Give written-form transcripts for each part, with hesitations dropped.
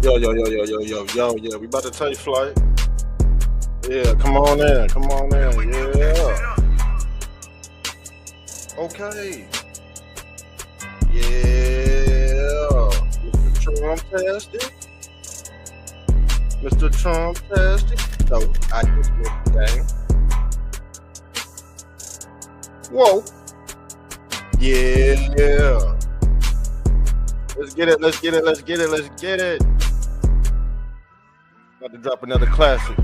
Yeah. We about to take flight. Yeah, come on in. Come on in. Yeah. Okay. Yeah. Mr. Trump tastic. Mr. Trump tastic. No, I just missed the game. Whoa. Yeah. Let's get it. Let's get it. Let's get it. Let's get it. About to drop another classic.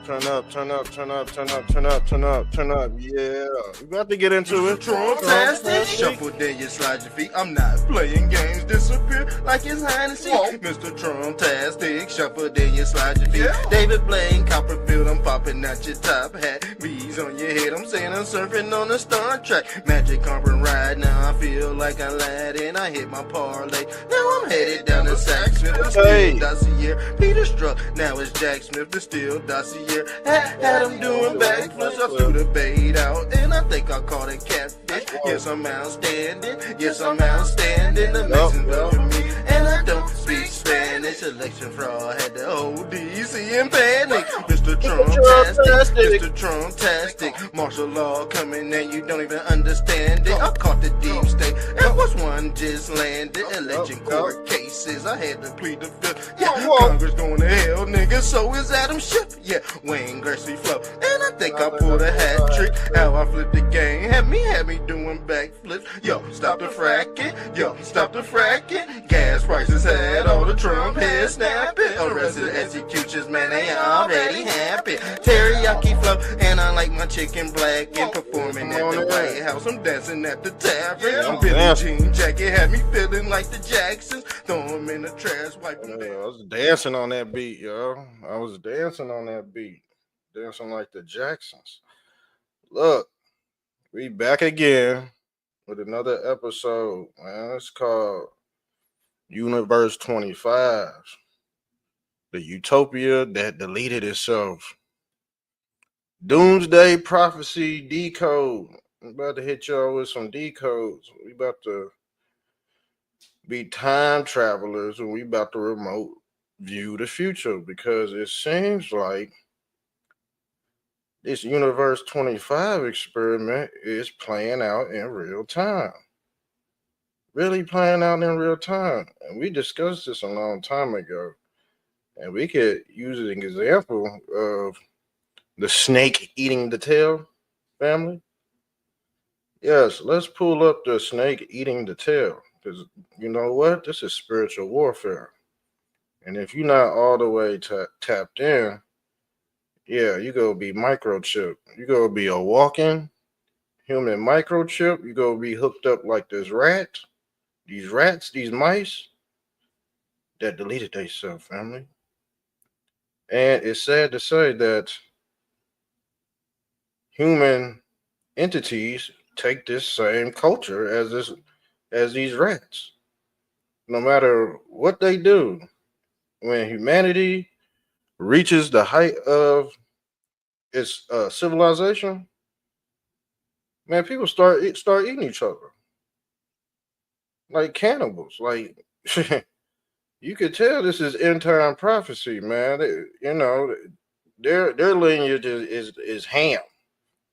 Turn up, turn up, turn up, turn up, turn up, turn up, turn up. Yeah. We about to get into it. Trump-tastic. Shuffle, then you slide your feet. I'm not playing games. Disappear like it's hide and seek. Mr. Trump-tastic. Shuffle, then you slide your feet. Yeah. David Blaine, Copperfield, I'm popping out your top hat. Bees on your head, I'm saying I'm surfing on a Star Trek. Magic carpet ride, now I feel like I lied and I hit my parlay. Now I'm headed down to Sack Smith, the still dossier. Peter Struck, now it's Jack Smith, the still dossier. Had him doing backflips, I threw the bait out, and I think I caught a catfish. Yes, I'm outstanding, yes, I'm outstanding. Amazing with me, and I don't speak Spanish. Election fraud had the whole DC in panic. Mr. Trump-tastic, Mr. Trump-tastic. Martial law coming and you don't even understand it. I caught the deep state, and what's one just landed? Election court cases, I had to plead the fifth. Yeah, Congress going to hell, nigga, so is Adam Schiff. Yeah, Wayne Gretzky flow, and I think I pulled a hat trick. How I flipped the game, had me doing backflips. Yo, stop the fracking, yo, stop the fracking. Gas prices had all the Trump heads snapping. Arrested executions, man, they already happy. Teriyaki flow, and I like my chicken black. And performing at the White House, I'm dancing at the tavern. Billie Jean jacket had me feeling like the Jacksons. Throw them in the trash, wipe them down. I was dancing on that beat, yo. I was dancing on that beat. Dancing like the Jacksons. Look, we back again with another episode, man. It's called Universe 25. The Utopia that deleted itself. Doomsday prophecy decode. I'm about to hit y'all with some decodes. We about to be time travelers and we about to remote view the future because it seems like this Universe 25 experiment is playing out in real time. Really playing out in real time. And we discussed this a long time ago. And we could use an example of the snake eating the tail family. Yes, let's pull up the snake eating the tail. Because you know what? This is spiritual warfare. And if you're not all the way tapped in, yeah, you gonna be microchip. You gonna be a walking human microchip. You gonna be hooked up like this rat. These rats, these mice that deleted themselves, family. And it's sad to say that human entities take this same culture as these rats. No matter what they do, when humanity reaches the height of its civilization, man, people start eating each other like cannibals. Like you could tell this is end time prophecy, man. Their lineage is ham.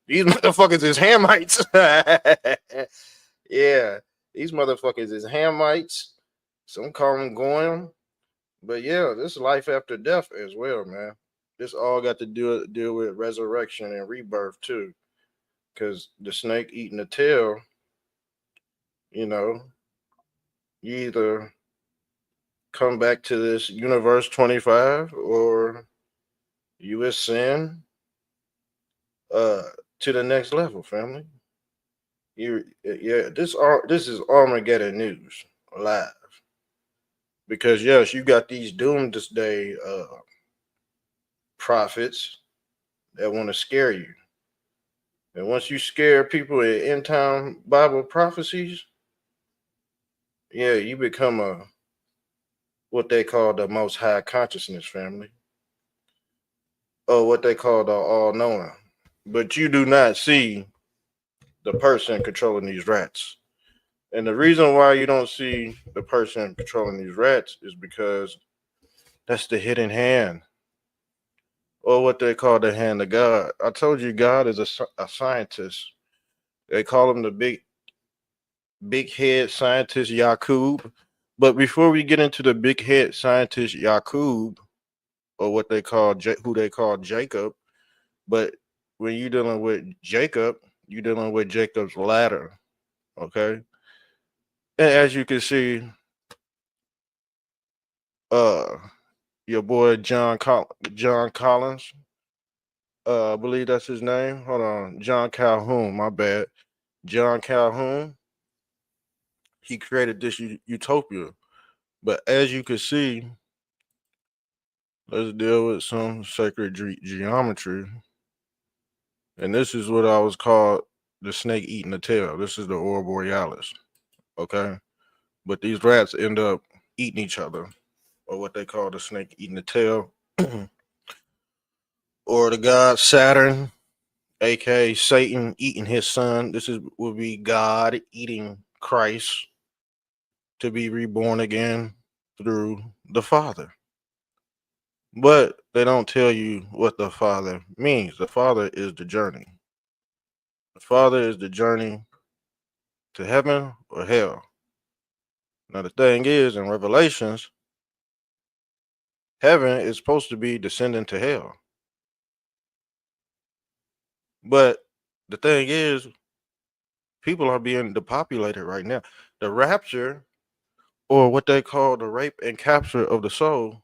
These motherfuckers is Hamites. Yeah, these motherfuckers is Hamites. Some call them Goyim. But yeah, this is life after death as well, man. This all got to deal with resurrection and rebirth too. Because the snake eating the tail, you either come back to this Universe 25 or you ascend to the next level, family. This is Armageddon news live. Because yes, you got these doomsday prophets that want to scare you. And once you scare people in end time Bible prophecies, yeah, you become what they call the most high consciousness family. Or what they call the all-knowing. But you do not see the person controlling these rats. And the reason why you don't see the person controlling these rats is because that's the hidden hand, or what they call the hand of God. I told you God is a scientist. They call him the big head scientist Yakub. But before we get into the big head scientist Yakub, or what they call who they call Jacob, but when you're dealing with Jacob, you're dealing with Jacob's ladder. Okay, and as you can see, uh, your boy John Collins, I believe that's his name. Hold on, John Calhoun. My bad, John Calhoun. He created this utopia. But as you can see, let's deal with some sacred geometry. And this is what I was called the snake eating the tail. This is the Aurora Borealis. Okay. But these rats end up eating each other, or what they call the snake eating the tail, or the god Saturn, aka Satan, eating his son. This is will be God eating Christ to be reborn again through the Father. But they don't tell you what the Father means. The Father is the journey. The Father is the journey to heaven or hell. Now the thing is, in Revelations, heaven is supposed to be descending to hell. But the thing is, people are being depopulated right now. The rapture, or what they call the rape and capture of the soul,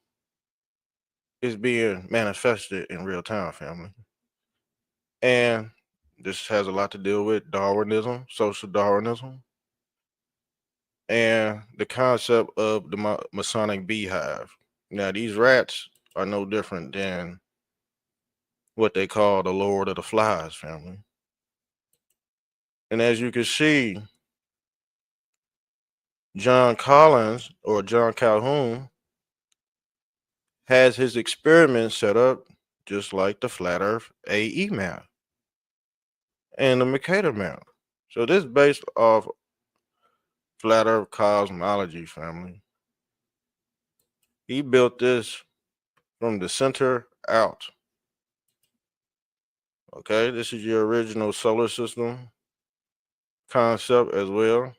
is being manifested in real time, family. And this has a lot to do with Darwinism, social Darwinism, and the concept of the Masonic beehive. Now, these rats are no different than what they call the Lord of the Flies, family. And as you can see, John Collins or John Calhoun has his experiments set up just like the Flat Earth AE map and the Mercator map. So this is based off Flat Earth cosmology, family. He built this from the center out. Okay, this is your original solar system concept as well,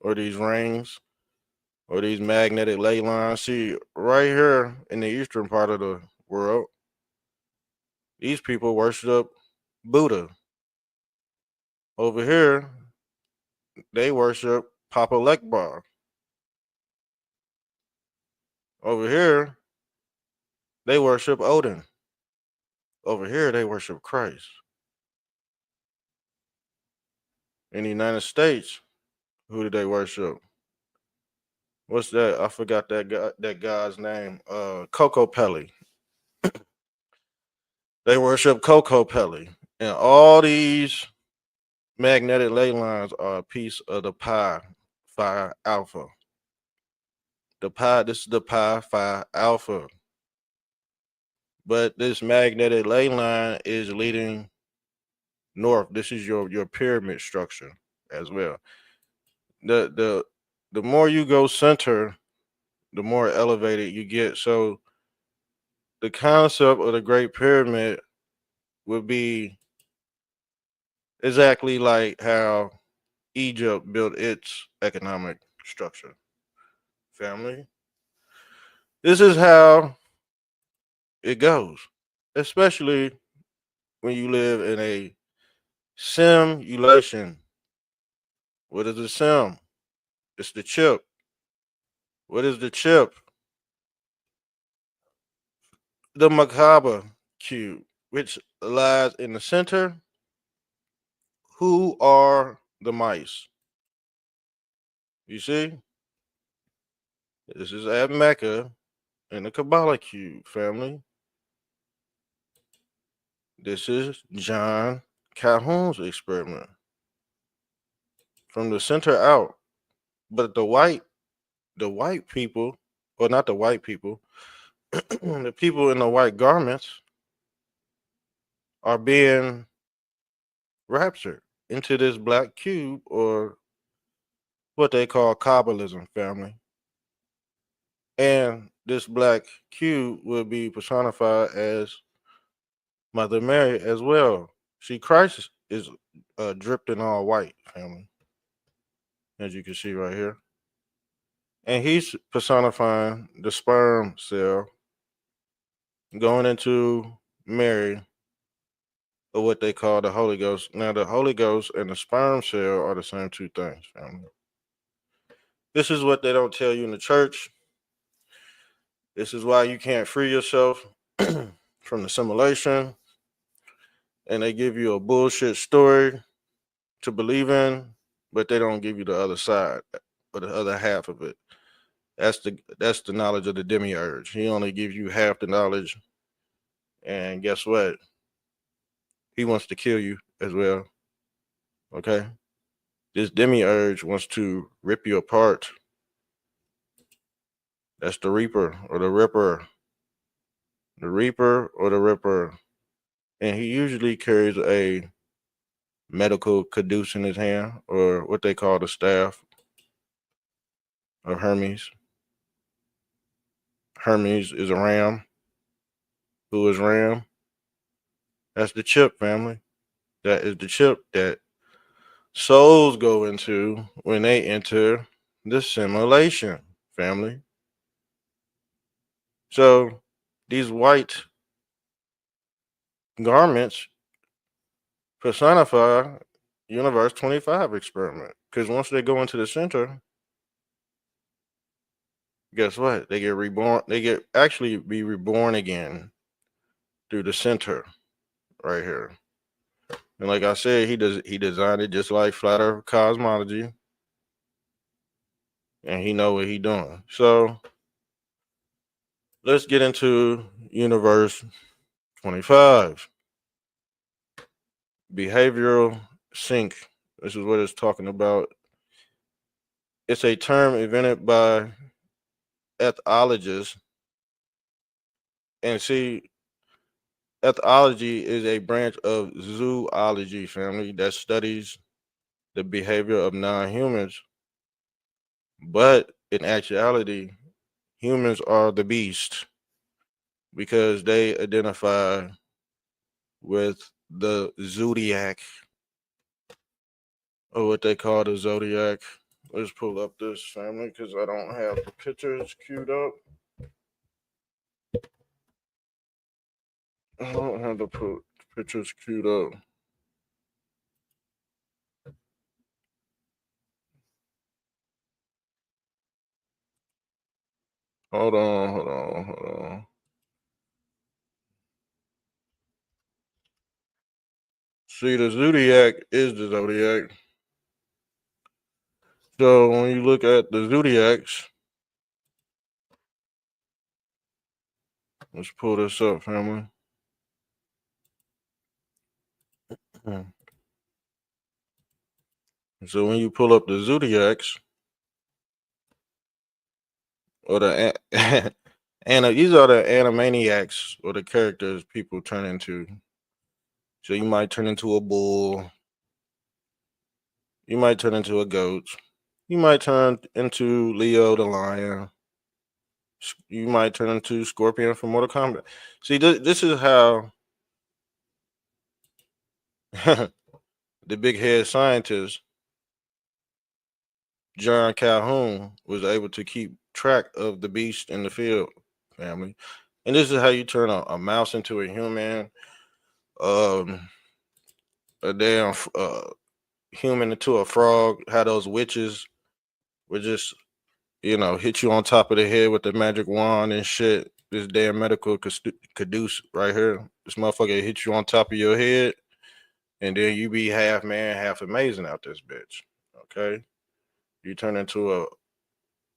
or these rings, or these magnetic ley lines. See, right here in the eastern part of the world, these people worship Buddha. Over here, they worship Papa Lekbar. Over here, they worship Odin. Over here, they worship Christ. In the United States, who do they worship? What's that? I forgot that guy's name. Coco Pelli. They worship Coco Pelli. And all these magnetic ley lines are a piece of the pi phi alpha. This is the pi phi alpha. But this magnetic ley line is leading north. This is your pyramid structure as well. The more you go center, the more elevated you get. So the concept of the Great Pyramid would be exactly like how Egypt built its economic structure. Family. This is how it goes, especially when you live in a simulation. What is a sim? It's the chip. What is the chip? The macabre cube, which lies in the center. Who are the mice? You see? This is at Mecca in the Kabbalah cube, family. This is John Calhoun's experiment. From the center out. But the white people, or not the white people, the people in the white garments are being raptured into this black cube, or what they call Kabbalism, family. And this black cube will be personified as Mother Mary as well. See, Christ is dripped in all white, family, as you can see right here. And he's personifying the sperm cell going into Mary, or what they call the Holy Ghost. Now, the Holy Ghost and the sperm cell are the same two things, family. This is what they don't tell you in the church. This is why you can't free yourself from the simulation. And they give you a bullshit story to believe in, but they don't give you the other side or the other half of it. That's the knowledge of the demiurge. He only gives you half the knowledge, and guess what? He wants to kill you as well. Okay? This demiurge wants to rip you apart. That's the Reaper or the Ripper. The Reaper or the Ripper. And he usually carries a medical caduce in his hand, or what they call the staff of Hermes. Hermes is a ram. Who is Ram? That's the chip, family. That is the chip that souls go into when they enter the simulation, family. So these white garments personify Universe 25 experiment. Because once they go into the center, guess what? They get reborn. They get actually be reborn again through the center right here. And like I said, he designed it just like flat earth cosmology. And he know what he doing. So let's get into Universe 25. Behavioral sync. This is what it's talking about. It's a term invented by ethologists. And see, ethology is a branch of zoology, family, that studies the behavior of non-humans. But in actuality, humans are the beast because they identify with the zodiac, or what they call the zodiac. Let's pull up this, family, because I don't have the pictures queued up. I don't have the pictures queued up. Hold on. See, the zodiac is the zodiac. So when you look at the zodiacs, let's pull this up, family. So when you pull up the zodiacs, or the and these are the animaniacs, or the characters people turn into. So you might turn into a bull. You might turn into a goat. You might turn into Leo the lion. You might turn into Scorpion from Mortal Kombat. See, this is how the big head scientist John Calhoun was able to keep track of the beast in the field, family. And this is how you turn a mouse into a human, a damn human into a frog. How those witches would just, hit you on top of the head with the magic wand and shit. This damn medical caduce right here. This motherfucker hit you on top of your head, and then you be half man, half amazing out this bitch. Okay, you turn into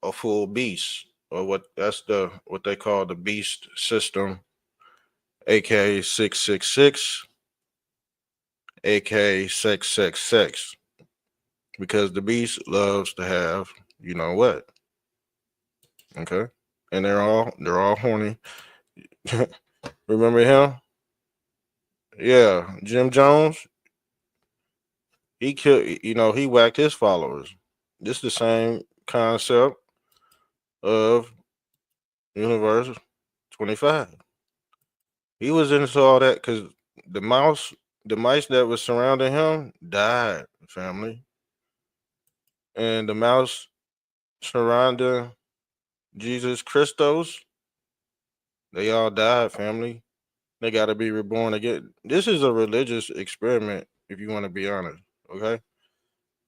a full beast, or what they call the beast system, aka 666, aka 666, because the beast loves to have, you know what? Okay, and they're all horny. Remember him? Yeah, Jim Jones. He killed. He whacked his followers. This is the same concept of Universe 25. He was into all that because the mouse, the mice that was surrounding him died, family. And the mouse surrounding Jesus Christos, they all died, family. They got to be reborn again. This is a religious experiment, if you want to be honest. Okay,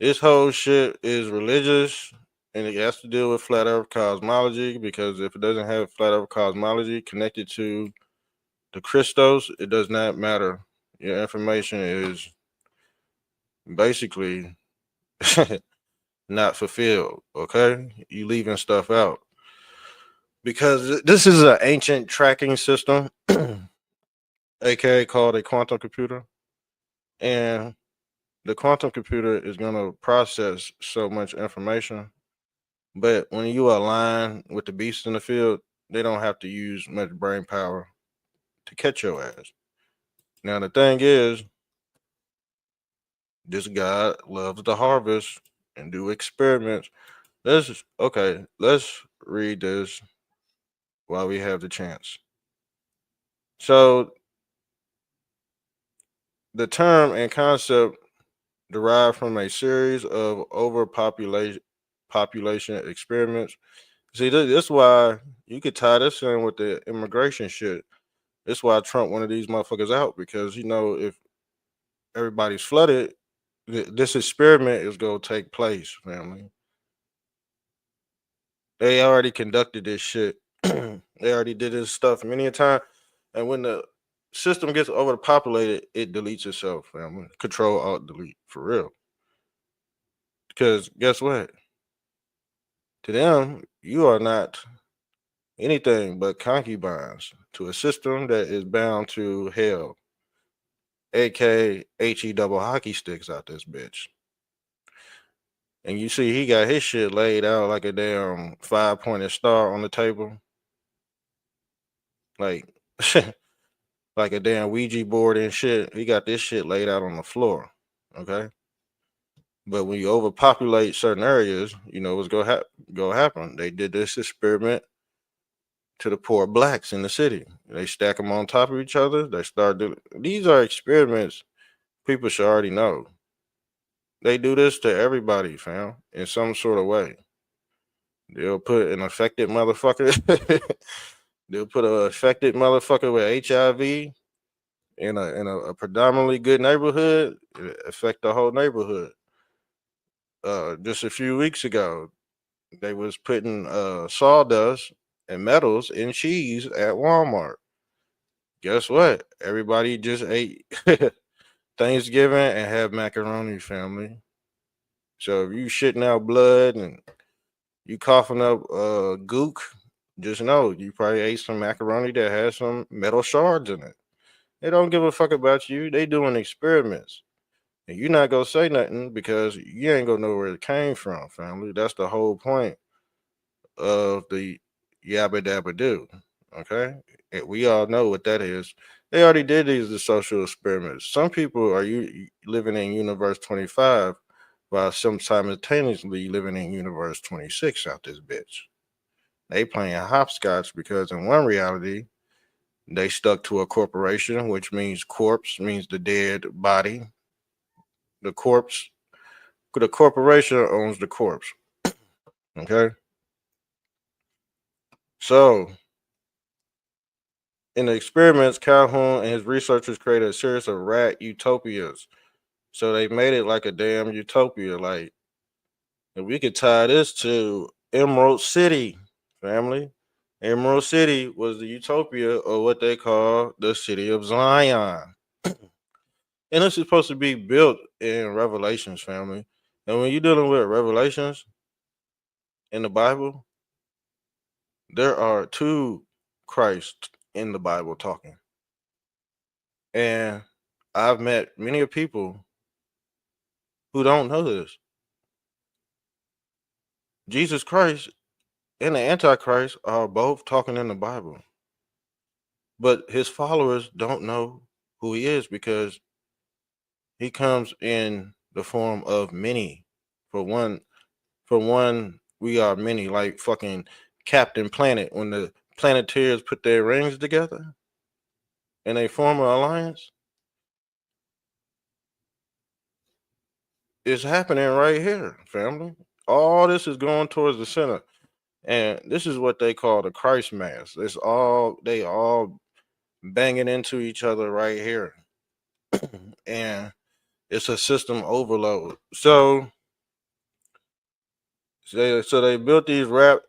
this whole shit is religious, and it has to deal with flat Earth cosmology. Because if it doesn't have flat Earth cosmology connected to the Christos, it does not matter. Your information is basically not fulfilled. Okay, you leaving stuff out because this is an ancient tracking system, aka called a quantum computer, and the quantum computer is going to process so much information. But when you align with the beast in the field, they don't have to use much brain power to catch your ass. Now the thing is, this guy loves to harvest and do experiments. Let's read this while we have the chance. So the term and concept derived from a series of population experiments. See, this is why you could tie this in with the immigration shit. That's why Trump wanted these motherfuckers out because if everybody's flooded, this experiment is gonna take place, family. They already conducted this shit. They already did this stuff many a time, and when the system gets overpopulated, it deletes itself, family. Control Alt Delete for real. Because guess what? To them, you are not anything but concubines to a system that is bound to hell, aka he double hockey sticks out this bitch. And you see, he got his shit laid out like a damn 5 pointed star on the table, like like a damn Ouija board and shit. He got this shit laid out on the floor. Okay, but when you overpopulate certain areas, you know what's go happen. They did this experiment to the poor blacks in the city. They stack them on top of each other. They start doing these are experiments people should already know. They do this to everybody, fam, in some sort of way. They'll put an affected motherfucker. They'll put an affected motherfucker with HIV in a predominantly good neighborhood, affect the whole neighborhood. Just a few weeks ago, they was putting sawdust and metals in cheese at Walmart. Guess what? Everybody just ate Thanksgiving and had macaroni, family. So if you shitting out blood and you coughing up gook, just know you probably ate some macaroni that has some metal shards in it. They don't give a fuck about you. They doing experiments. And you're not gonna say nothing because you ain't gonna know where it came from, family. That's the whole point of the yabba dabba do. Okay? And we all know what that is. They already did these the social experiments. Some people are living in universe 25 while some simultaneously living in universe 26 out this bitch. They playing hopscotch because in one reality, they stuck to a corporation, which means corpse means the dead body. The corpse, the corporation owns the corpse. Okay. So in the experiments, Calhoun and his researchers created a series of rat utopias. So they made it like a damn utopia. Like, and we could tie this to Emerald City, family. Emerald City was the utopia or what they call the city of Zion. And this is supposed to be built in Revelations, family. And when you're dealing with Revelations in the Bible, there are two Christ in the Bible talking. And I've met many of people who don't know this. Jesus Christ and the Antichrist are both talking in the Bible. But his followers don't know who he is because he comes in the form of many. For one, For one, we are many, like fucking Captain Planet. When the Planeteers put their rings together and they form an alliance, it's happening right here, family. All this is going towards the center. And this is what they call the Christ mass. They all banging into each other right here. And it's a system overload. So they built these rat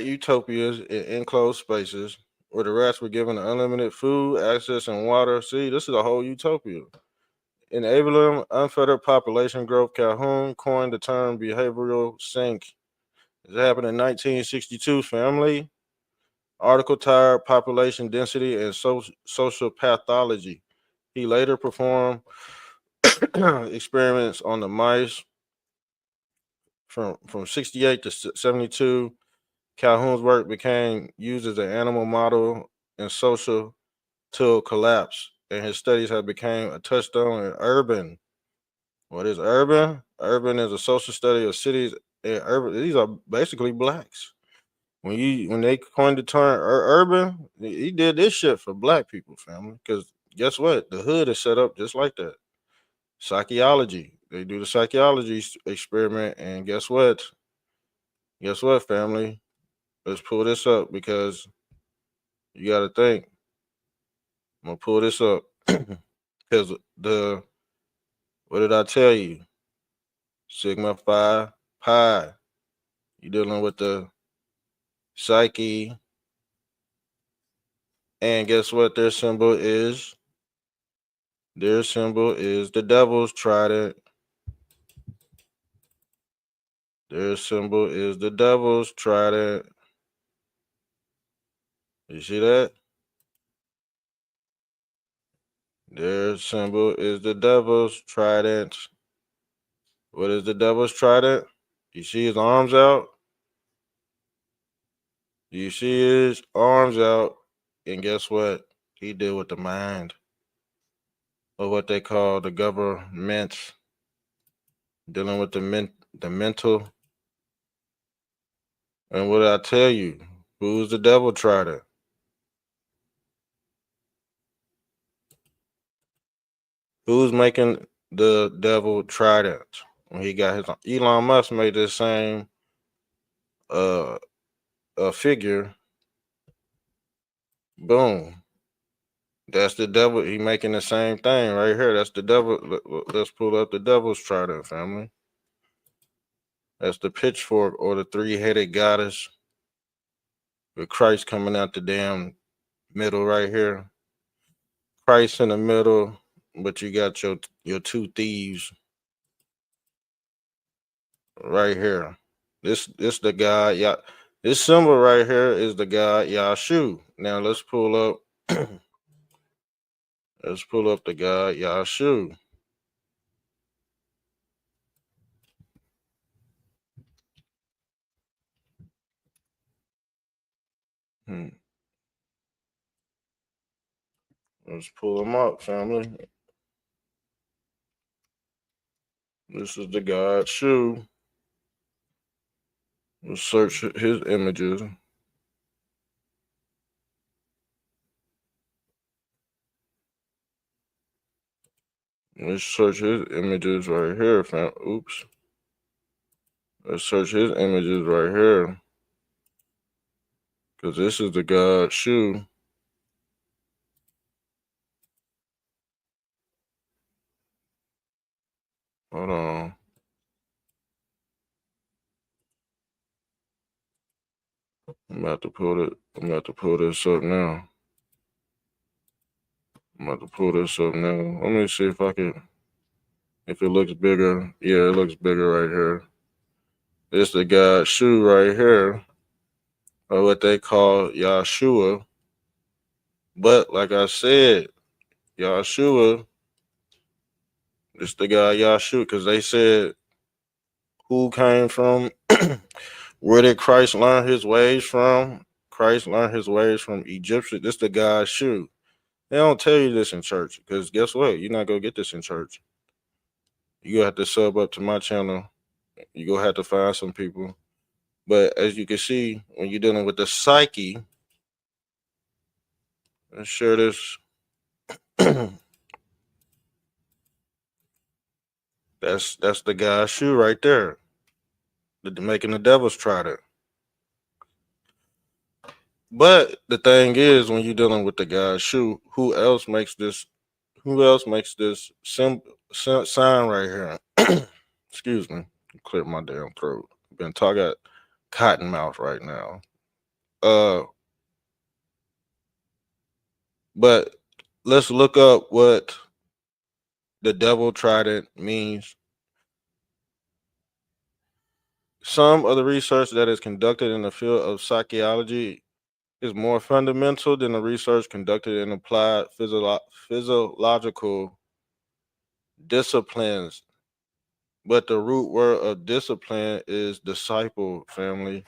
utopias in enclosed spaces where the rats were given unlimited food, access, and water. See, this is a whole utopia. Enabling unfettered population growth, Calhoun coined the term behavioral sink. It happened in 1962, family. Article tired population density and social pathology. He later performed experiments on the mice from 68 to 72. Calhoun's work became used as an animal model in social till collapse, and his studies have become a touchstone in urban. What is urban? Urban is a social study of cities and urban. These are basically blacks. When they coined the term urban, he did this shit for black people, family. Because guess what? The hood is set up just like that. Psychology. They do the psychology experiment, and guess what? Guess what, family? Let's pull this up because you got to think. I'm gonna pull this up because the what did I tell you? Sigma Phi Pi. You dealing with the psyche, and guess what? Their symbol is. Their symbol is the devil's trident. Their symbol is the devil's trident. You see that? Their symbol is the devil's trident. What is the devil's trident? You see his arms out? You see his arms out? And guess what? He deal with the mind, or what they call the government, dealing with the mental. And what did I tell you? Who's the devil trident? Who's making the devil trident? When he got his Elon Musk made the same uh figure. Boom. That's the devil. He making the same thing right here. That's the devil. Let's pull up the devil's trident, family. That's the pitchfork or the three-headed goddess with Christ coming out the damn middle right here. Christ in the middle, but you got your two thieves right here. This the God. Yeah, this symbol right here is the God Yashu. Now let's pull up. Let's pull up the God Yashu. Let's pull them up, family. This is the God Shu. Let's search his images. Let's search his images right here, fam. Oops. Let's search his images right here. Because this is the God Shu. Hold on. I'm about to pull this up now. I'm about to pull this up now. Let me see if if it looks bigger. Yeah, it looks bigger right here. It's the God Shu right here, or what they call Yahshua. But like I said, Yahshua, it's the guy Yahshua, because they said who came from, where did Christ learn his ways from? Christ learned his ways from Egyptian. This the God Shu. They don't tell you this in church, because guess what? You're not gonna get this in church. You have to sub up to my channel You go have to find some people. But as you can see, when you're dealing with the psyche, let's share this. That's the guy's shoe right there. Making the devil's try it. But the thing is, when you're dealing with the guy's shoe, who else makes this? Who else makes this sign right here? Excuse me, clear my damn throat. Been talking cotton mouth right now. Uh, but let's look up what the devil trident means. Some of the research that is conducted in the field of psychology is more fundamental than the research conducted in applied physiological disciplines. But the root word of discipline is disciple, family.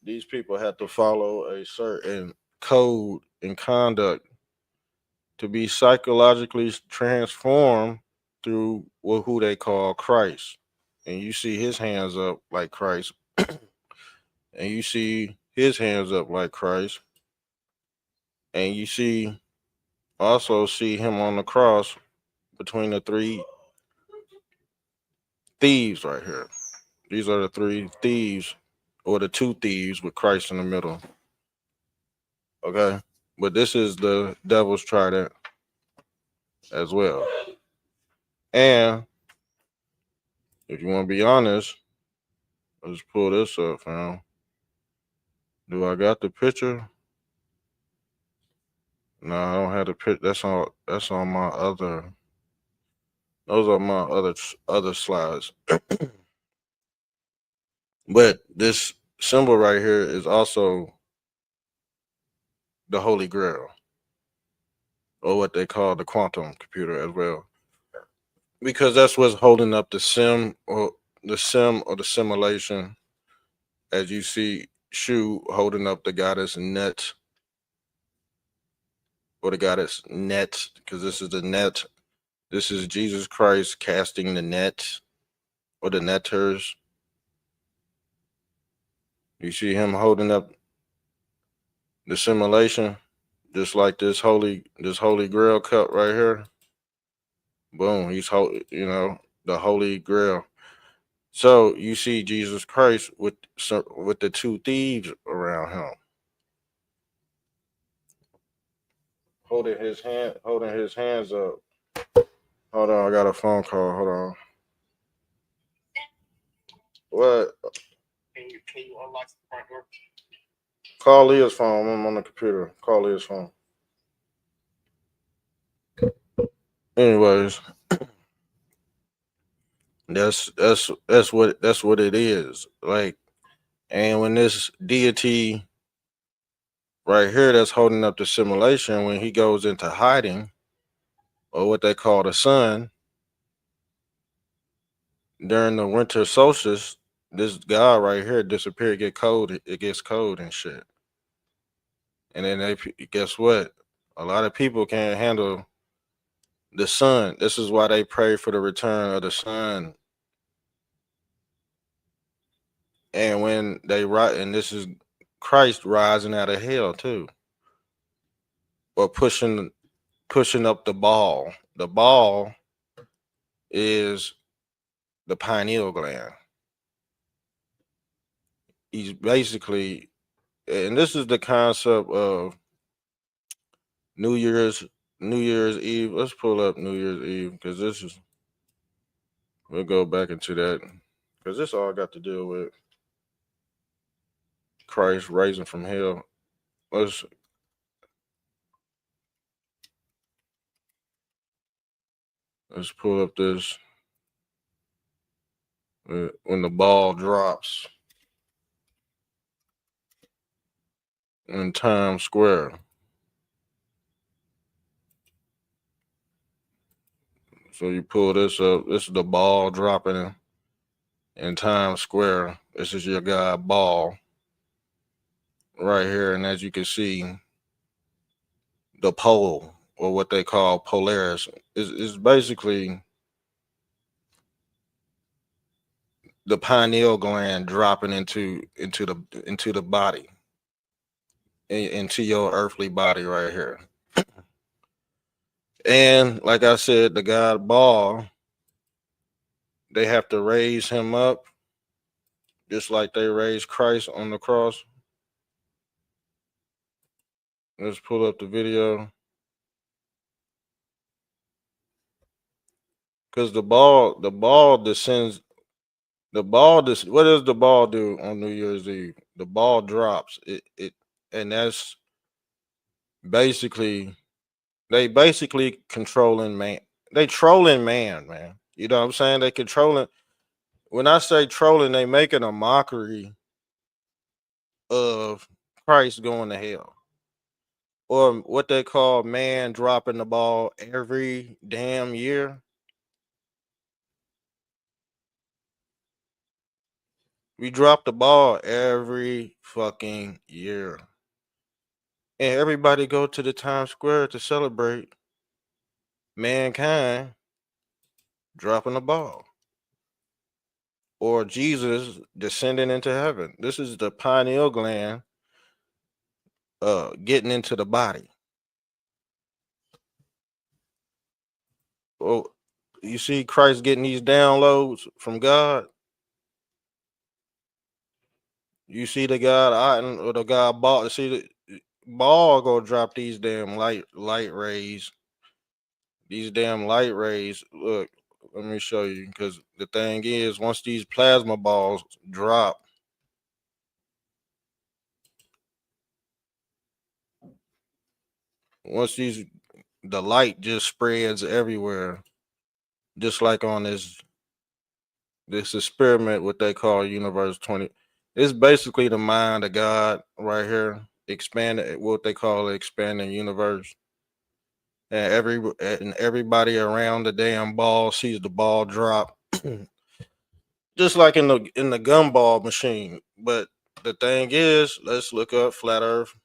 These people have to follow a certain code and conduct to be psychologically transformed through who they call Christ. And you see his hands up like Christ, and you see his hands up like Christ, and you see him on the cross between the three thieves right here. These are the three thieves, or the two thieves with Christ in the middle. Okay, but this is the devil's trident as well. And if you want to be honest, let's pull this up, fam. Do I got the picture? No, I don't have the picture. That's on my other. Those are my other slides. But this symbol right here is also the Holy Grail, or what they call the quantum computer as well, because that's what's holding up the simulation. As you see, Shu holding up the goddess net, or the goddess net, because this is the net. This is Jesus Christ casting the net, or the netters. You see him holding up the simulation, just like this holy grail cup right here. Boom, the Holy Grail. So you see Jesus Christ with the two thieves around him, holding his hands up. Hold on, I got a phone call. Hold on. What? Can you unlock the front door? Call Leah's phone. I'm on the computer. Call Leah's phone. Anyways, that's what it is. Like, and when this deity right here that's holding up the simulation, when he goes into hiding, or what they call the sun, during the winter solstice, this guy right here disappear, get cold, it gets cold and shit. And then guess what? A lot of people can't handle the sun. This is why they pray for the return of the sun. And when they and this is Christ rising out of hell too, or pushing up the ball. The ball is the pineal gland. He's basically, and this is the concept of New Year's New Year's Eve. Let's pull up New Year's Eve, because we'll go back into that, because this all got to deal with Christ rising from hell. Let's pull up this when the ball drops in Times Square. So you pull this up. This is the ball dropping in Times Square. This is your guy Ball right here, and as you can see, the pole, or what they call Polaris, is basically the pineal gland dropping into the body, into your earthly body right here. And like I said, the God Ball, they have to raise him up just like they raised Christ on the cross. Let's pull up the video. Because the ball descends. What does the ball do on New Year's Eve? The ball drops. And that's basically they basically controlling man. They trolling man. You know what I'm saying? They controlling. When I say trolling, they making a mockery of Christ going to hell, or what they call man dropping the ball every damn year. We drop the ball every fucking year. And everybody go to the Times Square to celebrate mankind dropping the ball or Jesus descending into heaven. This is the pineal gland getting into the body. Well, you see Christ getting these downloads from God. You see the God or the God ball. See the ball go drop these damn light rays. These damn light rays. Look, let me show you. Because the thing is, once these plasma balls drop, once the light just spreads everywhere, just like on this experiment, what they call Universe 20. It's basically the mind of God right here, expanded what they call the expanding universe. And everybody around the damn ball sees the ball drop, just like in the gumball machine. But the thing is, let's look up flat Earth,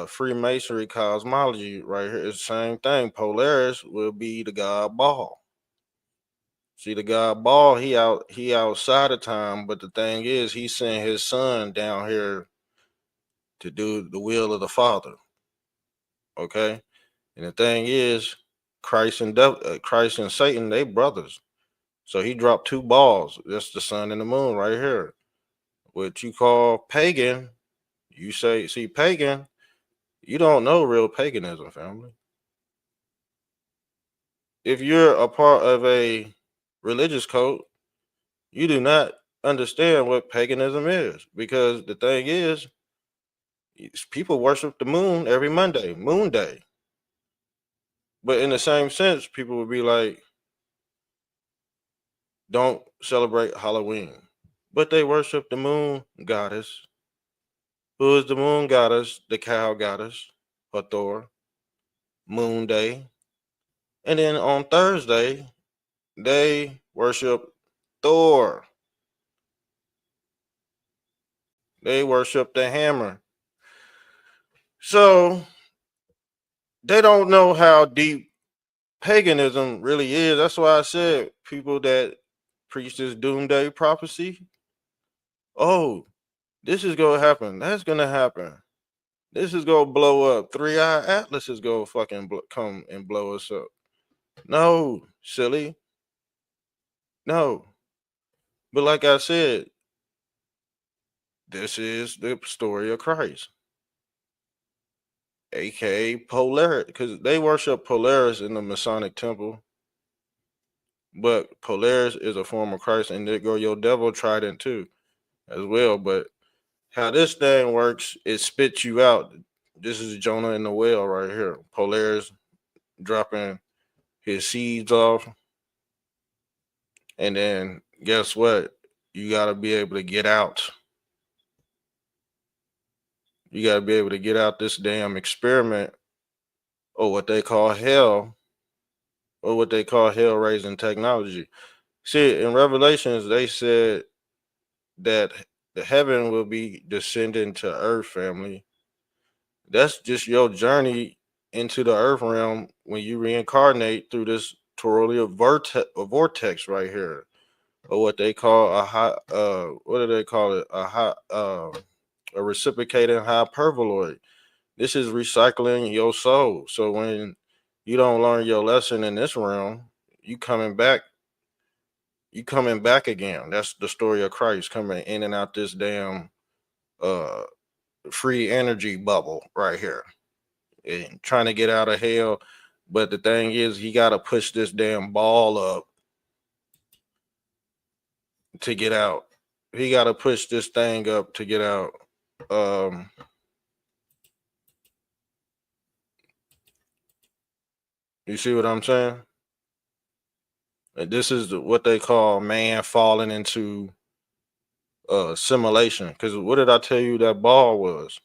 Freemasonry cosmology right here. It's the same thing. Polaris will be the God ball. See, the God ball, he outside of time, but the thing is, he sent his son down here to do the will of the Father. Okay, and the thing is, Christ and Satan, they brothers. So he dropped two balls. That's the sun and the moon right here. What you call pagan, you see pagan, you don't know real paganism, family. If you're a part of a religious cult, you do not understand what paganism is, because the thing is, people worship the moon every Monday, Moon Day. But in the same sense, people would be like, don't celebrate Halloween. But they worship the moon goddess. Who is the moon goddess? The cow goddess, Hathor, Moon Day. And then on Thursday, they worship Thor. They worship the hammer. So they don't know how deep paganism really is. That's why I said people that preach this doomsday prophecy, oh, this is gonna happen. That's gonna happen. This is gonna blow up. 3-Eye Atlas is gonna fucking come and blow us up. No, silly. No. But like I said, this is the story of Christ, aka Polaris, because they worship Polaris in the Masonic temple. But Polaris is a form of Christ, and there go your devil trident too, as well. But how this thing works, it spits you out. This is Jonah in the whale right here. Polaris dropping his seeds off. And then guess what? You got to be able to get out. You got to be able to get out this damn experiment, or what they call hell, or what they call hell raising technology. See, in Revelations, they said that the heaven will be descending to earth, family. That's just your journey into the earth realm when you reincarnate through this toroidal vortex right here. or what they call a high what do they call it? A reciprocating hyperboloid. This is recycling your soul. So when you don't learn your lesson in this realm, you coming back, you coming back again. That's the story of Christ coming in and out this damn uh free energy bubble right here. And trying to get out of hell. But the thing is he gotta push this damn ball up to get out. He gotta push this thing up to get out. Um you see what I'm saying? And this is what they call man falling into simulation. Because what did I tell you that ball was?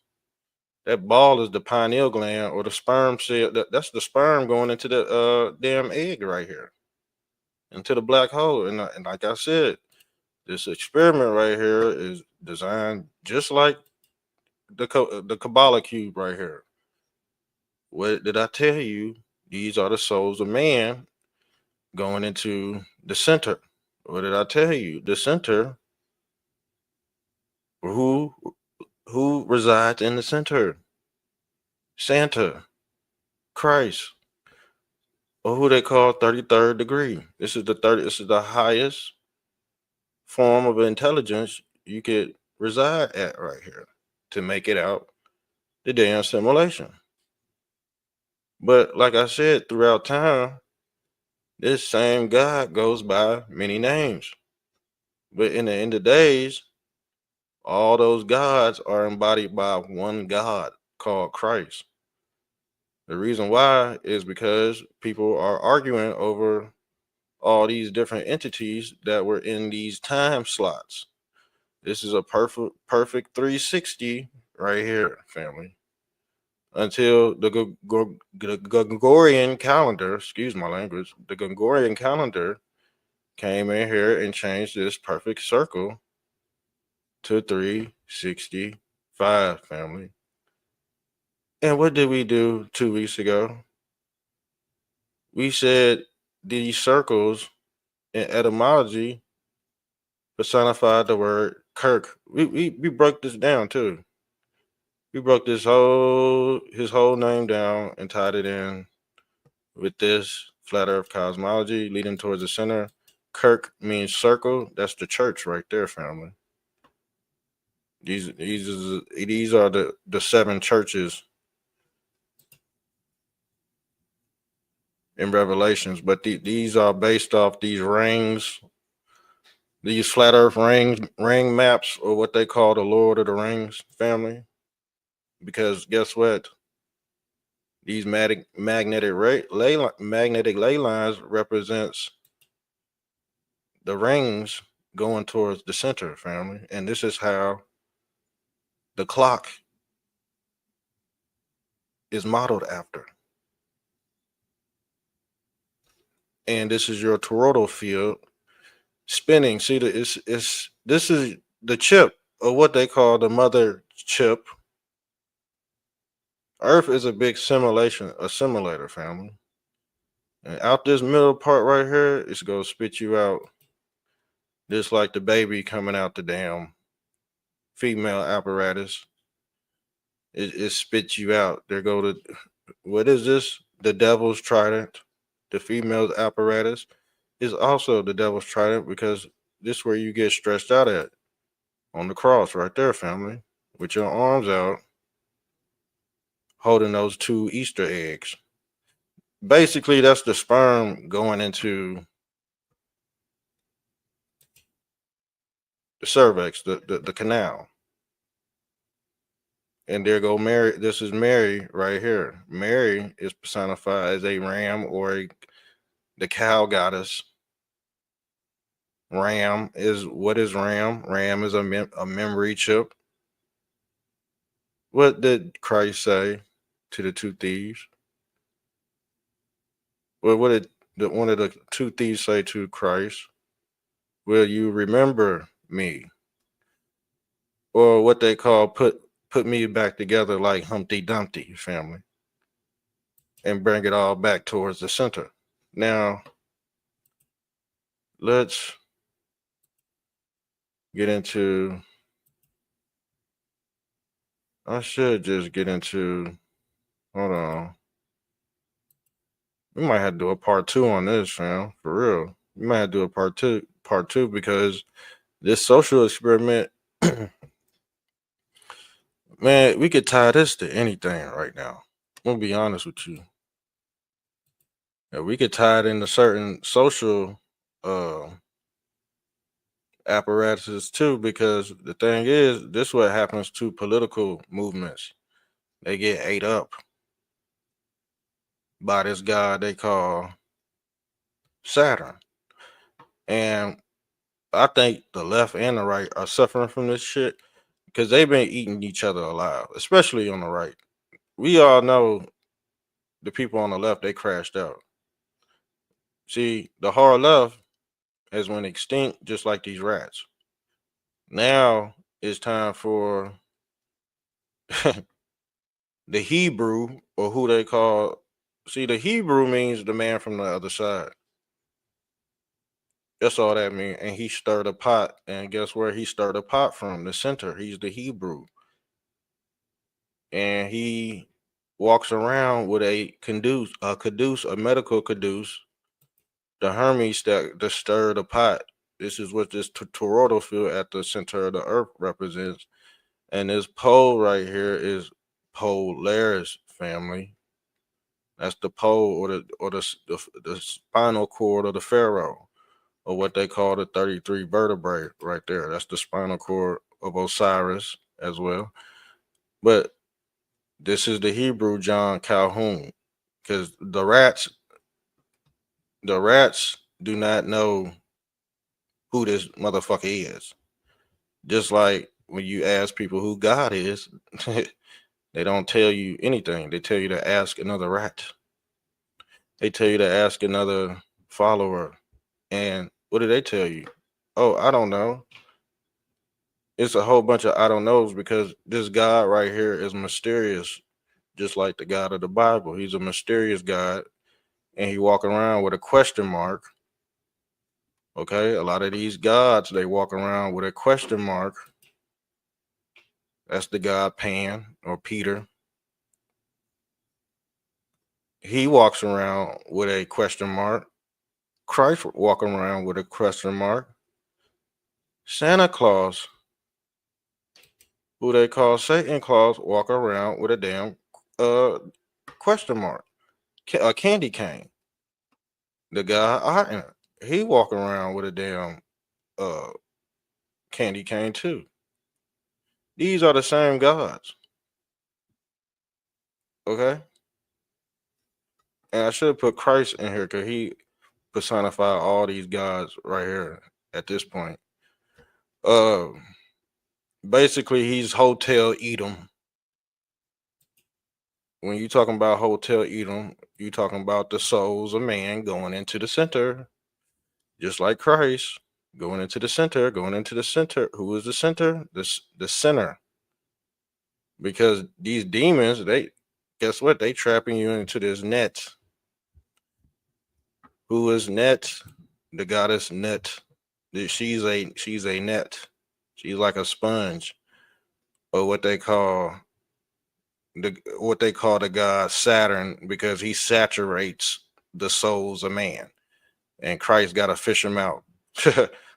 That ball is the pineal gland or the sperm cell. That's the sperm going into the damn egg right here, into the black hole. And like I said, this experiment right here is designed just like the Kabbalah cube right here. What did I tell you? These are the souls of man going into the center. What did I tell you? The center. Who who resides in the center? Santa, Christ, or who they call 33rd degree. This is the highest form of intelligence you could reside at right here to make it out the damn simulation. But like I said, throughout time, this same God goes by many names. But in the end of days, all those gods are embodied by one God called Christ. The reason why is because people are arguing over all these different entities that were in these time slots. This is a perfect 360 right here, family. Until the Gregorian calendar, excuse my language, the Gregorian calendar came in here and changed this perfect circle to 365, family. And what did we do 2 weeks ago? We said these circles in etymology personified the word Kirk. We broke this down too. We broke his whole name down and tied it in with this flat earth cosmology leading towards the center. Kirk means circle. That's the church right there, family. These are the seven churches in Revelations, but these are based off these rings, these flat earth ring maps, or what they call the Lord of the Rings family. Because guess what? These magnetic ley lines represents the rings going towards the center, family. And this is how the clock is modeled after. And this is your toroidal field spinning. See, this is the chip, or what they call the mother chip. Earth is a big simulator, family. And out this middle part right here, it's gonna spit you out just like the baby coming out the damn female apparatus. It spits you out. There go the, what is this? The devil's trident. The female's apparatus is also the devil's trident, because this is where you get stretched out at, on the cross right there, family, with your arms out, holding those two Easter eggs. Basically, that's the sperm going into the cervix, the canal. And there go Mary. This is Mary right here. Mary is personified as a ram, or the cow goddess. Ram is, what is Ram? Ram is a memory chip. What did Christ say to the two thieves? Well, what did one of the two thieves say to Christ? Will you remember me? Or what they call put me back together like Humpty Dumpty, family, and bring it all back towards the center. Now, let's get into. I should just get into. Hold on. We might have to do a part two on this, fam. For real. We might have to do a part two, because this social experiment, man, we could tie this to anything right now. I'm gonna be honest with you. Yeah, we could tie it into certain social uh apparatuses too, because the thing is, this what happens to political movements. They get ate up by this guy they call Saturn. And I think the left and the right are suffering from this shit because they've been eating each other alive, especially on the right. We all know the people on the left, they crashed out. See, the hard left has went extinct just like these rats. Now it's time for the Hebrew, or who they call. See, the Hebrew means the man from the other side. That's all that means. And he stirred a pot. And guess where he stirred a pot from? The center. He's the Hebrew. And he walks around with a medical caduce, the Hermes that stirred the pot. This is what this toroidal field at the center of the earth represents. And this pole right here is Polaris, family. That's the pole, or the spinal cord of the pharaoh, or what they call the 33 vertebrae right there. That's the spinal cord of Osiris as well. But this is the Hebrew John Calhoun, because the rats do not know who this motherfucker is. Just like when you ask people who God is, they don't tell you anything. They tell you to ask another rat. They tell you to ask another follower. And what do they tell you? Oh, I don't know. It's a whole bunch of I don't knows, because this God right here is mysterious, just like the God of the Bible. He's a mysterious God, and he walking around with a question mark. Okay, a lot of these gods, they walk around with a question mark. That's the God Pan or Peter. He walks around with a question mark. Christ walking around with a question mark. Santa Claus, who they call Satan Claus, walk around with a damn uh question mark. A candy cane. The guy Otten, he walking around with a damn uh candy cane too. These are the same gods. Okay? And I should put Christ in here because he personified all these gods right here at this point. Uh Basically he's Hotel Edom. When you talking about Hotel Edom, you talking about the souls of man going into the center, just like Christ going into the center, going into the center. Who is the center? The center. Because these demons, they guess what? They trapping you into this net. Who is Net? The goddess Net. She's a net. She's like a sponge, or what they call the god Saturn, because he saturates the souls of man, and Christ got to fish him out.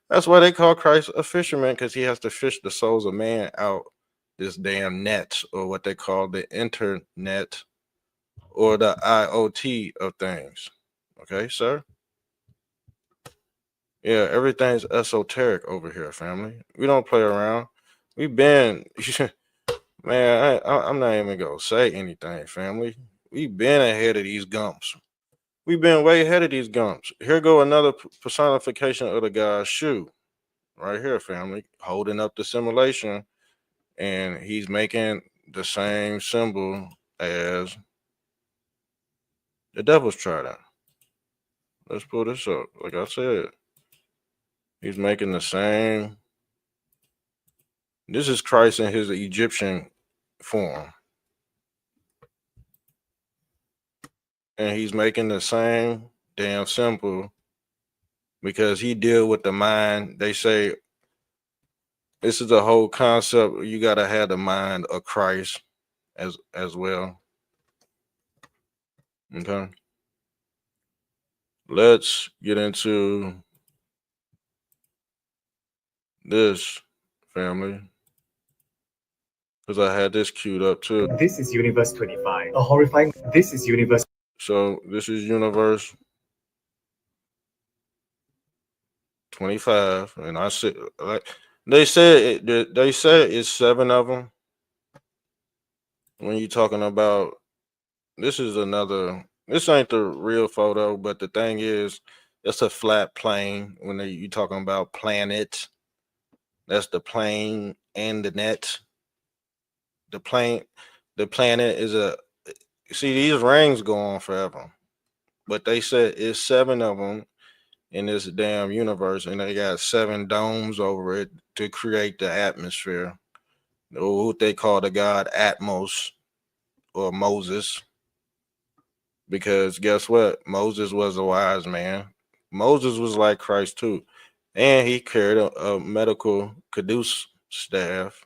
That's why they call Christ a fisherman, because he has to fish the souls of man out this damn net, or what they call the internet, or the IoT of things. Okay, sir? Yeah, everything's esoteric over here, family. We don't play around. We've been, man, I'm not even going to say anything, family. We've been ahead of these gumps. We've been way ahead of these gumps. Here go another personification of the guy's shoe. Right here, family. Holding up the simulation. And he's making the same symbol as the devil's trident. Let's pull this up. Like I said, he's making the same. This is Christ in his Egyptian form. And he's making the same damn symbol because he deal with the mind. They say This is the whole concept. You gotta have the mind of Christ as well. Okay. Let's get into this, family, because I had this queued up too. This is Universe 25. A horrifying. This is Universe. So this is Universe 25, and I said, like they said it's 7 of them. When you're talking about, this is another. This ain't the real photo, but the thing is, it's a flat plane. When you talking about planet, that's the plane and the net. The plane, the planet is a. See, these rings go on forever, but they said it's 7 of them in this damn universe, and they got 7 domes over it to create the atmosphere, or what they call the god Atmos or Moses. Because guess what? Moses was a wise man. Moses was like Christ too, and he carried a medical caduce staff.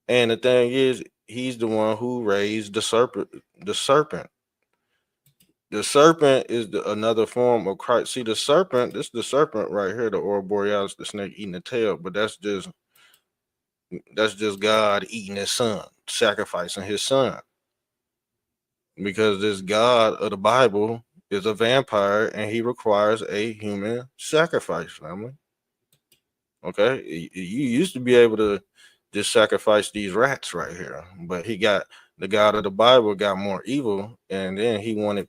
And the thing is, he's the one who raised the serpent. The serpent. The serpent is another form of Christ. See, the serpent, this is the serpent right here, the Aurora Borealis, the snake eating the tail, but that's just God eating his son, sacrificing his son. Because this God of the Bible is a vampire and he requires a human sacrifice, family. Okay? You used to be able to just sacrifice these rats right here, but the God of the Bible got more evil, and then he wanted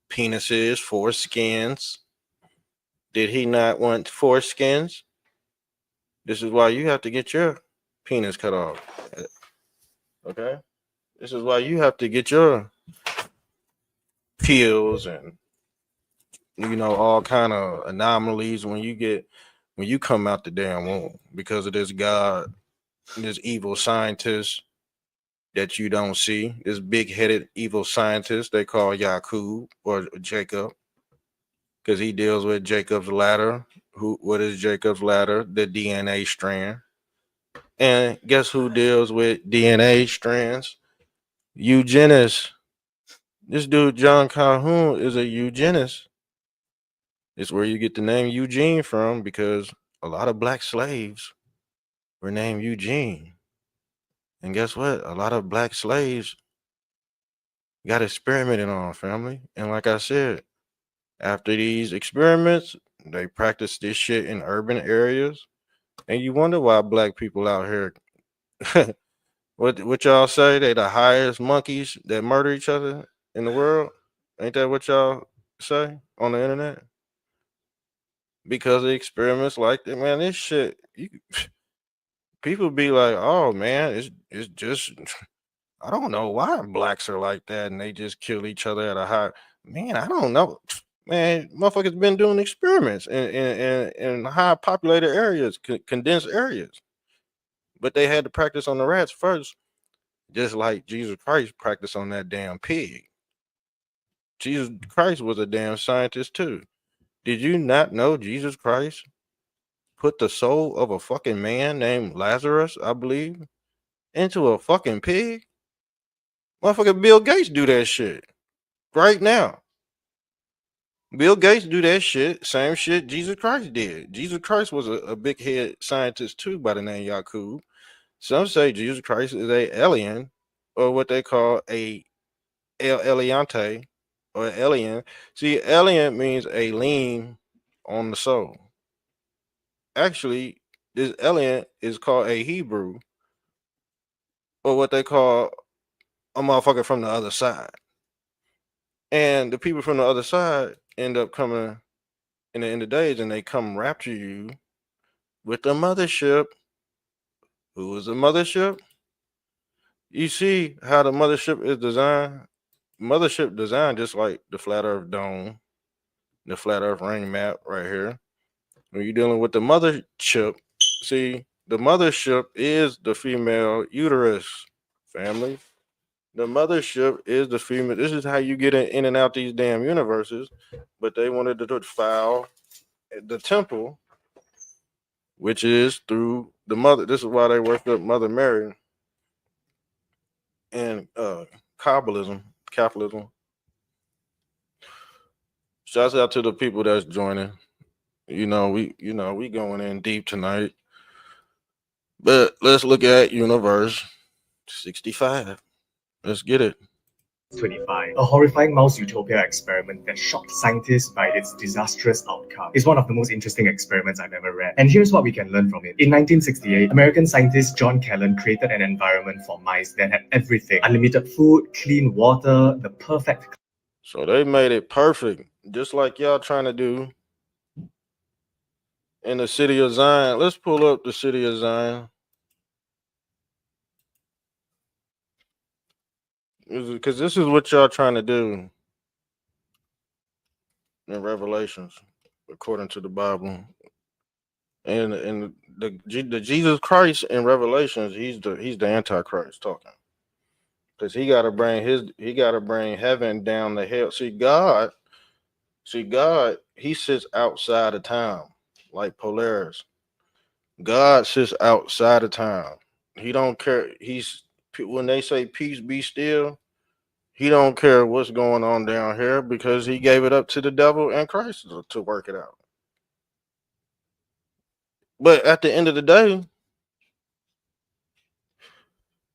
penises, foreskins. Did he not want foreskins? This is why you have to get your penis cut off. Okay? This is why you have to get your pills and all kind of anomalies when you come out the damn womb, because of this God, this evil scientist that you don't see, this big-headed evil scientist they call Yakub or Jacob, because he deals with Jacob's ladder. What is Jacob's ladder? The DNA strand. And guess who deals with DNA strands? Eugenist. This dude John Calhoun is a eugenist. It's where you get the name Eugene from, because a lot of black slaves were named Eugene. And guess what? A lot of black slaves got experimented on, family. And like I said, after these experiments, they practice this shit in urban areas. And you wonder why black people out here, what y'all say? They the highest monkeys that murder each other in the world. Ain't that what y'all say on the internet? Because of experiments like that, man. This shit, people be like, "Oh man, it's just I don't know why blacks are like that, and they just kill each other at a high." Man, I don't know. Man, motherfuckers been doing experiments in high populated areas, condensed areas, but they had to practice on the rats first, just like Jesus Christ practiced on that damn pig. Jesus Christ was a damn scientist too. Did you not know Jesus Christ put the soul of a fucking man named Lazarus, I believe, into a fucking pig? Motherfucker, Bill Gates do that shit right now. Bill Gates do that shit, same shit Jesus Christ did. Jesus Christ was a big head scientist too by the name Yakub. Some say Jesus Christ is a alien, or what they call a El Eliante, or alien. See, alien means a lean on the soul. Actually, this alien is called a Hebrew, or what they call a motherfucker from the other side. And the people from the other side end up coming in the end of days, and they come rapture you with the mothership. Who is the mothership? You see how the mothership is designed? Mothership designed just like the flat earth dome, the flat earth ring map right here. When you're dealing with the mothership, see, the mothership is the female uterus, family. The mothership is the female. This is how you get in and out these damn universes. But they wanted to defile the temple which is through the mother. This is why they worship Mother Mary and Kabbalism. Shouts out to the people that's joining. We going in deep tonight. But let's look at Universe 65. Let's get it. 25. A horrifying mouse utopia experiment that shocked scientists by its disastrous outcome is one of the most interesting experiments I've ever read. And here's what we can learn from it. In 1968, American scientist John Callan created an environment for mice that had everything: unlimited food, clean water, the perfect. So they made it perfect, just like y'all trying to do in the city of Zion. Let's pull up the city of Zion. Because this is what y'all trying to do in Revelations, according to the Bible. And the Jesus Christ in Revelations, he's the Antichrist talking. Because he gotta bring heaven down to hell. See God, he sits outside of time, like Polaris. God sits outside of time. He don't care. When they say peace be still, he don't care what's going on down here because he gave it up to the devil and Christ to work it out. But at the end of the day,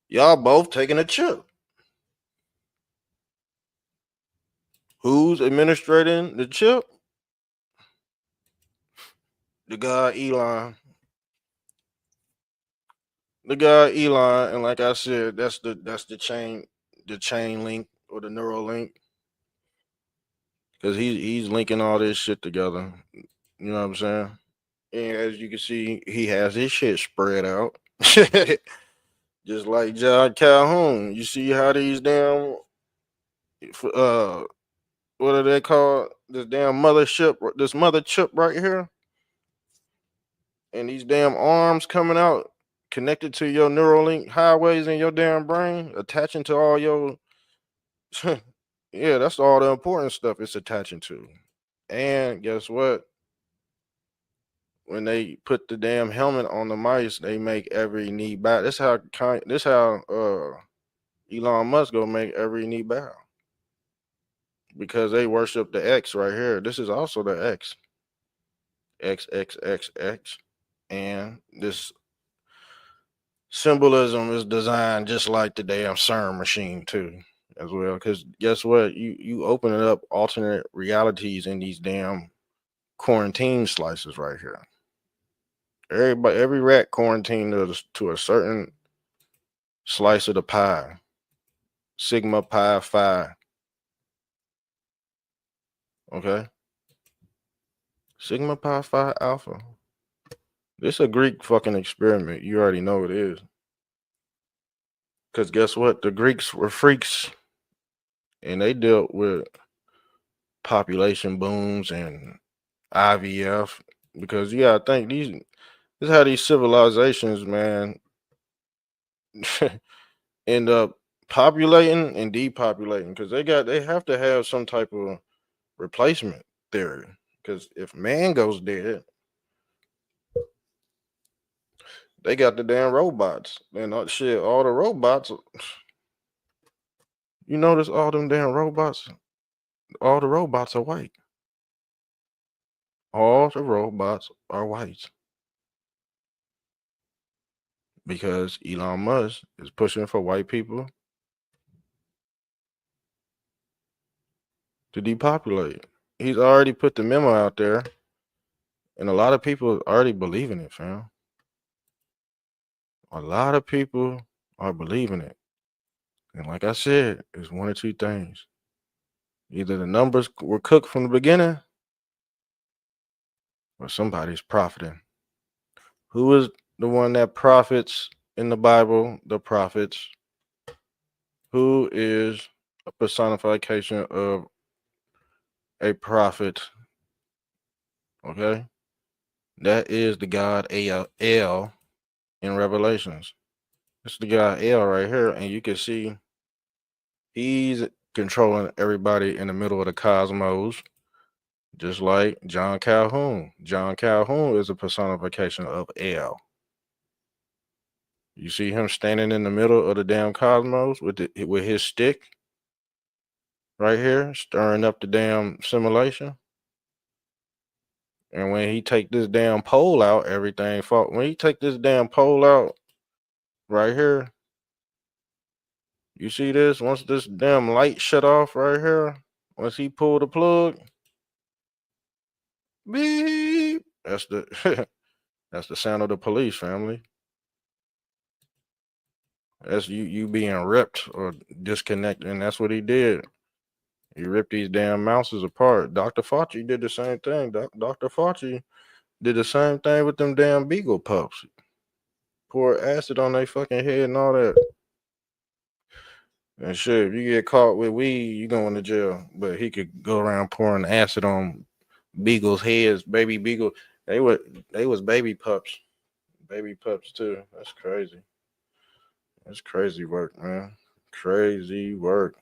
y'all both taking a chip. Who's administrating the chip? The guy Elon. And like I said, that's the chain link or the neural link. Because he's linking all this shit together. You know what I'm saying? And as you can see, he has his shit spread out. Just like John Calhoun. You see how these damn what are they called? This mother chip right here. And these damn arms coming out connected to your Neuralink highways in your damn brain, attaching to all your yeah, that's all the important stuff it's attaching to. And guess what? When they put the damn helmet on the mice, they make every knee bow. This how Elon Musk gonna make every knee bow. Because they worship the X right here. This is also the X. XXXX. And this symbolism is designed just like the damn CERN machine too, as well. Because guess what? You opening up alternate realities in these damn quarantine slices right here. Every rat quarantined to a certain slice of the pie. Sigma Pi Phi. Okay. Sigma Pi Phi Alpha. This is a Greek fucking experiment. You already know it is. Because guess what? The Greeks were freaks. And they dealt with population booms and IVF. Because you gotta think this is how these civilizations, man, end up populating and depopulating. Because they have to have some type of replacement theory. Because if man goes dead, they got the damn robots. And all the robots. You notice all them damn robots? All the robots are white. All the robots are white. Because Elon Musk is pushing for white people to depopulate. He's already put the memo out there. And a lot of people already believe in it, fam. A lot of people are believing it. And like I said, it's one or two things. Either the numbers were cooked from the beginning or somebody's profiting. Who is the one that profits in the Bible? The prophets. Who is a personification of a prophet? Okay. That is the God El in Revelations. It's the guy El right here, and you can see he's controlling everybody in the middle of the cosmos. Just like John Calhoun. John Calhoun is a personification of L. You see him standing in the middle of the damn cosmos with his stick right here, stirring up the damn simulation. And when he take this damn pole out, everything fall. When he take this damn pole out right here, you see this? Once this damn light shut off right here, once he pull the plug, beep. That's the that's the sound of the police, family. That's you being ripped or disconnected, and that's what he did. He ripped these damn mouses apart. Dr. Fauci did the same thing. Dr. Fauci did the same thing with them damn beagle pups. Pour acid on their fucking head and all that. And shit, if you get caught with weed, you going to jail. But he could go around pouring acid on beagles' heads, baby beagle. They was baby pups. Baby pups too. That's crazy. That's crazy work, man. Crazy work.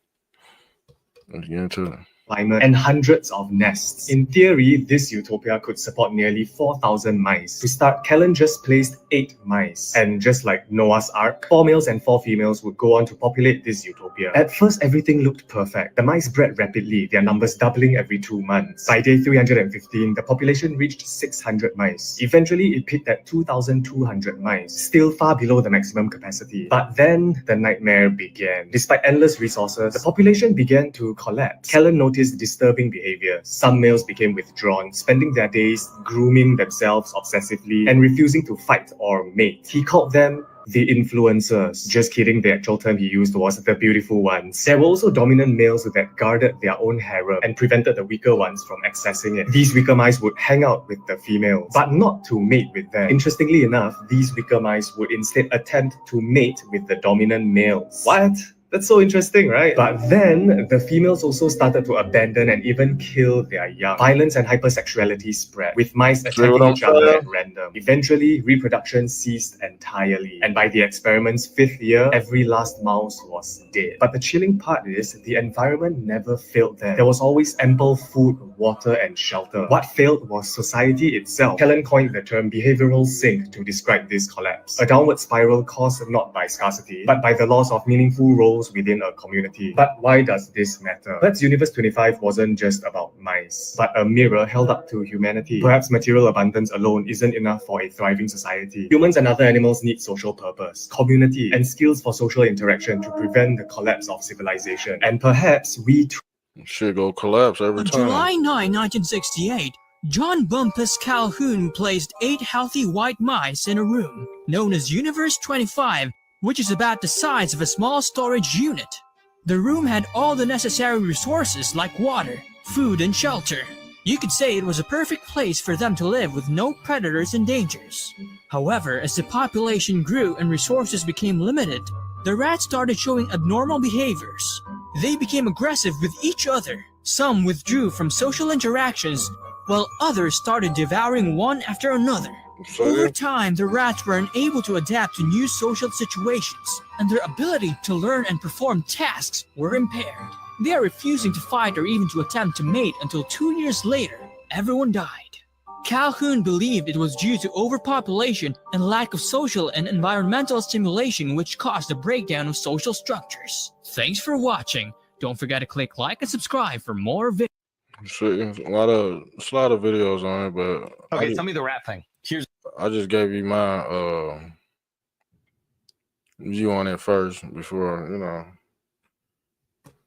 Let's get into it. Climate and hundreds of nests. In theory, this utopia could support nearly 4,000 mice. To start, Kellen just placed 8 mice. And just like Noah's Ark, 4 males and 4 females would go on to populate this utopia. At first, everything looked perfect. The mice bred rapidly, their numbers doubling every 2 months. By day 315, the population reached 600 mice. Eventually, it peaked at 2,200 mice, still far below the maximum capacity. But then, the nightmare began. Despite endless resources, the population began to collapse. Kellen noticed disturbing behavior. Some males became withdrawn, spending their days grooming themselves obsessively and refusing to fight or mate. He called them the influencers. Just kidding, the actual term he used was the beautiful ones. There were also dominant males that guarded their own harem and prevented the weaker ones from accessing it. These weaker mice would hang out with the females, but not to mate with them. Interestingly enough, these weaker mice would instead attempt to mate with the dominant males. What? That's so interesting, right? But then, the females also started to abandon and even kill their young. Violence and hypersexuality spread, with mice attacking each other at random. Eventually, reproduction ceased entirely. And by the experiment's 5th year, every last mouse was dead. But the chilling part is, the environment never failed them. There was always ample food, water, and shelter. What failed was society itself. Kellen coined the term behavioral sink to describe this collapse. A downward spiral caused not by scarcity, but by the loss of meaningful roles within a community. But why does this matter? Perhaps Universe 25 wasn't just about mice, but a mirror held up to humanity. Perhaps material abundance alone isn't enough for a thriving society. Humans and other animals need social purpose, community, and skills for social interaction to prevent the collapse of civilization. And perhaps we too Shit go collapse every On time. July 9, 1968, John Bumpus Calhoun placed 8 healthy white mice in a room known as Universe 25, which is about the size of a small storage unit. The room had all the necessary resources like water, food, and shelter. You could say it was a perfect place for them to live with no predators and dangers. However, as the population grew and resources became limited, the rats started showing abnormal behaviors. They became aggressive with each other. Some withdrew from social interactions, while others started devouring one after another. Over time, the rats were unable to adapt to new social situations, and their ability to learn and perform tasks were impaired. They are refusing to fight or even to attempt to mate until 2 years later, everyone died. Calhoun believed it was due to overpopulation and lack of social and environmental stimulation which caused the breakdown of social structures. Thanks for watching. Don't forget to click like and subscribe for more videos. Shit, a lot of videos on it, but Okay, tell me the rat thing. I just gave you my view on it first before,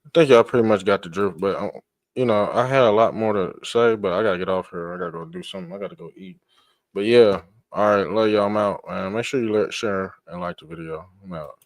I think y'all pretty much got the drift, but I had a lot more to say, but I gotta get off here. I gotta go do something. I gotta go eat. But yeah, all right, love y'all. I'm out, man. Make sure you share and like the video. I'm out.